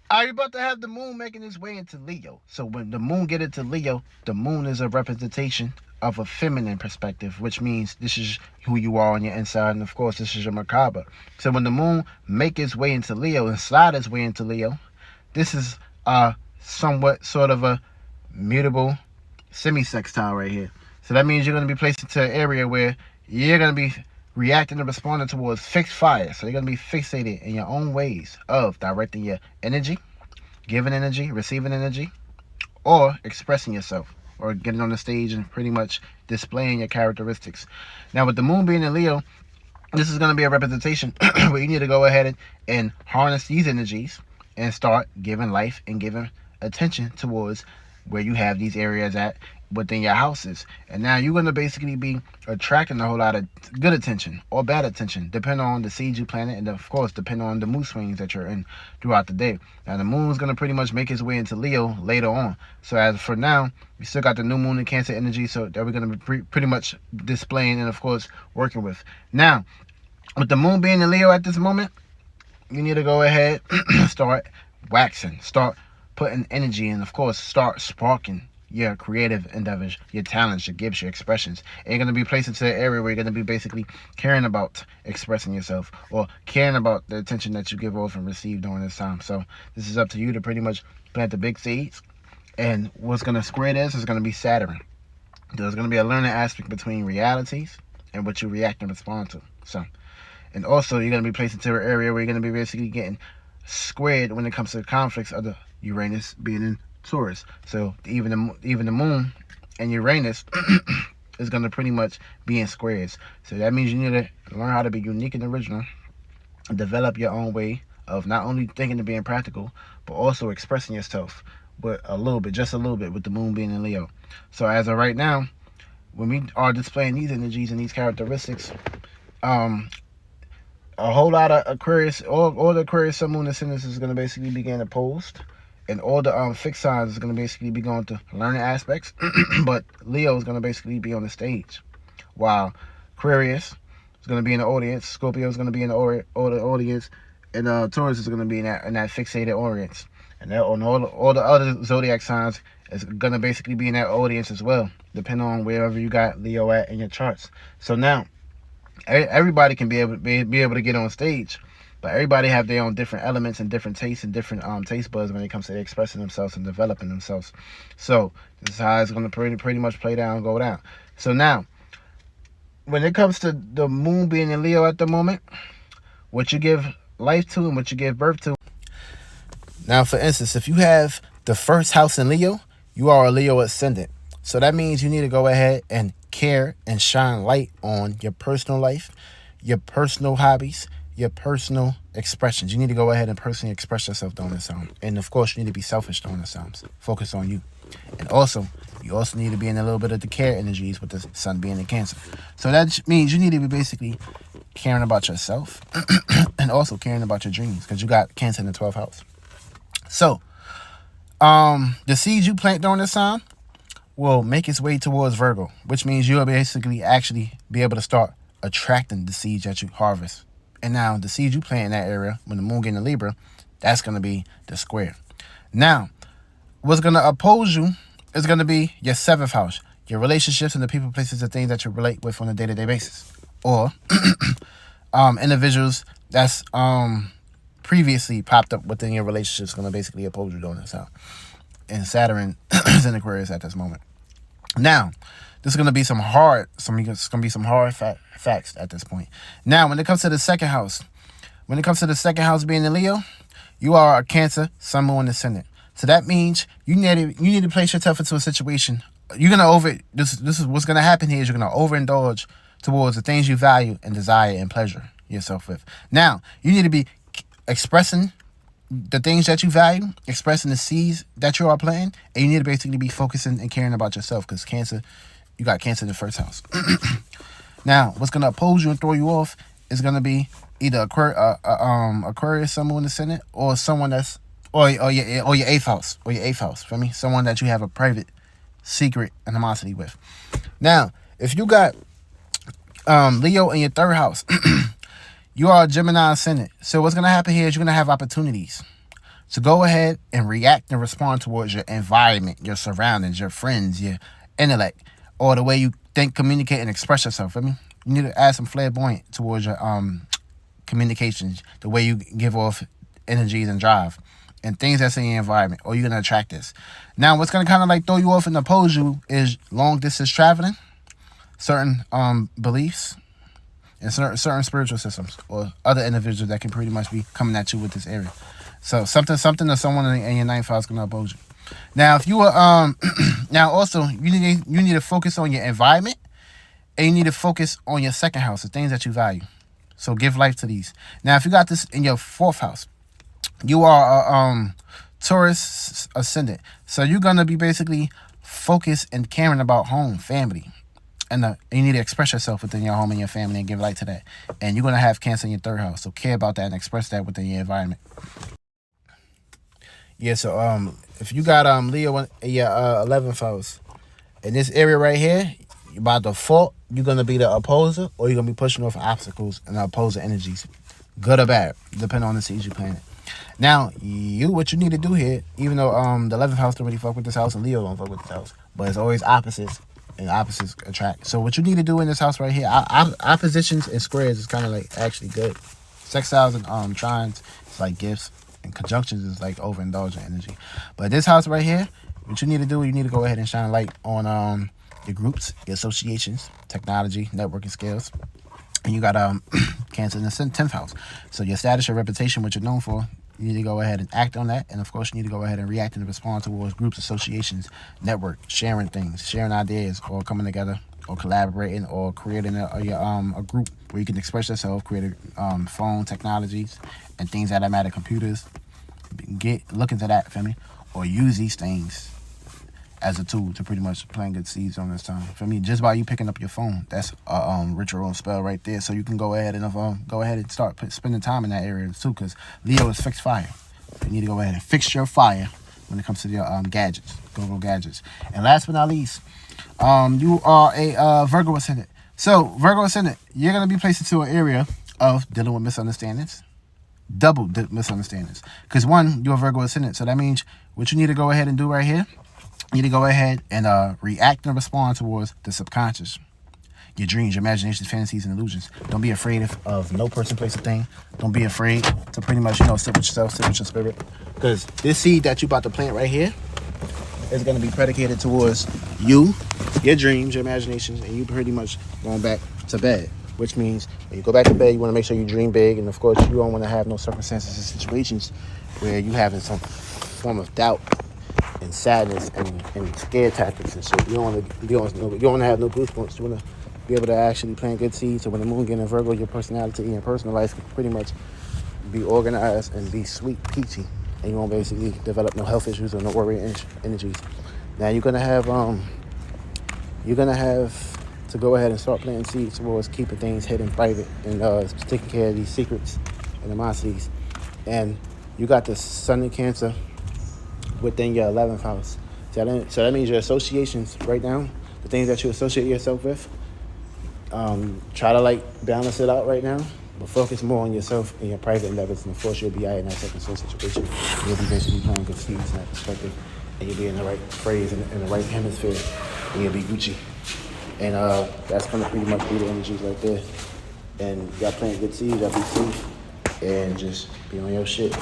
Are you about to have the moon making its way into Leo? So when the moon get into Leo, the moon is a representation of a feminine perspective, which means this is who you are on your inside, and of course this is your macabre. So when the moon make its way into Leo and slide its way into Leo, this is somewhat sort of a mutable semi-sextile right here. So that means you're going to be placed into an area where you're going to be reacting and responding towards fixed fire. So you're going to be fixated in your own ways of directing your energy, giving energy, receiving energy, or expressing yourself, or getting on the stage and pretty much displaying your characteristics. Now, with the moon being in Leo, this is going to be a representation where you need to go ahead and harness these energies and start giving life and giving attention towards where you have these areas at within your houses. And now you're going to basically be attracting a whole lot of good attention or bad attention, depending on the seeds you planted, and of course, depending on the moon swings that you're in throughout the day. Now, the moon is going to pretty much make its way into Leo later on. So as for now, we still got the new moon and Cancer energy, so that we're going to be pretty much displaying and, of course, working with. Now, with the moon being in Leo at this moment, you need to go ahead start waxing, start putting energy in, of course, start sparking your creative endeavors, your talents, your gifts, your expressions. And you're going to be placed into an area where you're going to be basically caring about expressing yourself or caring about the attention that you give off and receive during this time. So this is up to you to pretty much plant the big seeds. And what's going to square this is going to be Saturn. There's going to be a learning aspect between realities and what you react and respond to. So, and also you're going to be placed into an area where you're going to be basically getting squared when it comes to conflicts of the Uranus being in Taurus. So even the moon and Uranus is going to pretty much be in squares. So that means you need to learn how to be unique and original and develop your own way of not only thinking and being practical, but also expressing yourself with a little bit, just a little bit, with the moon being in Leo. So as of right now, when we are displaying these energies and these characteristics, a whole lot of Aquarius, all the Aquarius, Sun, Moon, Ascendants is going to basically begin opposed. And all the fixed signs is going to basically be going to learning aspects. But Leo is going to basically be on the stage. While Aquarius is going to be in the audience. Scorpio is going to be in the audience. And Taurus is going to be in that fixated audience. And on all the other zodiac signs is going to basically be in that audience as well, depending on wherever you got Leo at in your charts. So now, everybody can be able to get on stage, but everybody have their own different elements and different tastes and different taste buds when it comes to expressing themselves and developing themselves. So this is how it's going to pretty much play down and go down. So now, when it comes to the moon being in Leo at the moment, what you give life to and what you give birth to. Now, for instance, if you have the first house in Leo, you are a Leo ascendant. So that means you need to go ahead and care and shine light on your personal life, your personal hobbies, your personal expressions. You need to go ahead and personally express yourself during this time. And of course, you need to be selfish during this time. Focus on you. And also, you also need to be in a little bit of the care energies with the sun being in Cancer. So that means you need to be basically caring about yourself and also caring about your dreams, because you got Cancer in the 12th house. So, the seeds you plant during this time will make its way towards Virgo, which means you'll basically actually be able to start attracting the seeds that you harvest. And now the seeds you plant in that area, when the moon gets in Libra, that's going to be the square. Now, what's going to oppose you is going to be your 7th house, your relationships and the people, places, and things that you relate with on a day-to-day basis. Or individuals that's previously popped up within your relationships going to basically oppose you during this time. And Saturn is in Aquarius at this moment. Now, this is going to be some hard facts at this point. Now, when it comes to the second house, being in Leo, you are a Cancer, Sun, Moon, Ascendant. So that means you need to place yourself into a situation. You're gonna this is what's gonna happen here is you're gonna overindulge towards the things you value and desire and pleasure yourself with. Now, you need to be expressing the things that you value, expressing the seeds that you are planting, and you need to basically be focusing and caring about yourself, because Cancer, you got Cancer in the 1st house. Now, what's going to oppose you and throw you off is going to be either Aquarius, someone in the Ascendant, or someone that's or your 8th house, feel me? Someone that you have a private, secret animosity with. Now, if you got Leo in your 3rd house, you are a Gemini ascendant. So what's going to happen here is you're going to have opportunities So go ahead and react and respond towards your environment, your surroundings, your friends, your intellect, or the way you think, communicate, and express yourself. I mean, you need to add some flamboyant towards your communications, the way you give off energies and drive, and things that's in your environment, or you're gonna attract this. Now, what's gonna kind of like throw you off and oppose you is long distance traveling, certain beliefs, and certain spiritual systems, or other individuals that can pretty much be coming at you with this area. So something or someone in your ninth house gonna oppose you. Now, if you were now also you need to focus on your environment, and you need to focus on your second house, the things that you value. So give life to these. Now, if you got this in your fourth house, you are a Taurus ascendant, so you're gonna be basically focused and caring about home, family, and you need to express yourself within your home and your family and give light to that. And you're gonna have Cancer in your third house, so care about that and express that within your environment. Yeah, so if you got Leo in your 11th house, in this area right here, by default, you're gonna be the opposer, or you're gonna be pushing off obstacles and opposing energies, good or bad, depending on the seeds you planted. Now, what you need to do here, even though the 11th house don't really fuck with this house and Leo don't fuck with this house, but it's always opposites, and opposites attract. So what you need to do in this house right here, oppositions and squares is kind of like actually good. Sextiles and trines is like gifts, and conjunctions is like overindulgent energy. But this house right here, what you need to do, you need to go ahead and shine a light on your groups, your associations, technology, networking skills. And you got Cancer in the 10th house. So your status, your reputation, what you're known for, you need to go ahead and act on that. And of course, you need to go ahead and react and respond towards groups, associations, network, sharing things, sharing ideas, or coming together, or collaborating, or creating a group where you can express yourself, create phone technologies and things that matter, computers. Look into that, feel me? Or use these things as a tool to pretty much plant good seeds on this time. For me, just by you picking up your phone, that's a ritual spell right there. So you can go ahead and start spending time in that area too, because Leo is fixed fire. You need to go ahead and fix your fire when it comes to your gadgets, go gadgets. And last but not least, you are a Virgo ascendant. So Virgo ascendant, you're gonna be placed into an area of dealing with misunderstandings, double misunderstandings. Because one, you're a Virgo ascendant, so that means what you need to go ahead and do right here, you need to go ahead and react and respond towards the subconscious, your dreams, your imaginations, fantasies, and illusions. Don't be afraid of no person, place, or thing. Don't be afraid to pretty much, sit with yourself, sit with your spirit. Because this seed that you about to plant right here is going to be predicated towards you, your dreams, your imaginations, and you pretty much going back to bed. Which means when you go back to bed, you want to make sure you dream big. And of course, you don't want to have no circumstances and situations where you having some form of doubt and sadness and scare tactics and shit. You don't want to have no goosebumps. You want to be able to actually plant good seeds. So when the moon get in Virgo, your personality and your personal life can pretty much be organized and be sweet, peachy, and you won't basically develop no health issues or no worry energies. Now you're gonna have to go ahead and start planting seeds towards keeping things hidden, private, and taking care of these secrets and animosities. And you got the Sun in Cancer within your 11th house. So that means your associations right now, the things that you associate yourself with, try to balance it out right now, but focus more on yourself and your private endeavors, and of course you'll be out in that second soul situation. You'll be basically playing good seeds in that perspective, and you'll be in the right phrase in the right hemisphere, and you'll be Gucci. And that's gonna pretty much be the energies right there. And y'all playing good seeds, y'all be safe, and just be on your shit.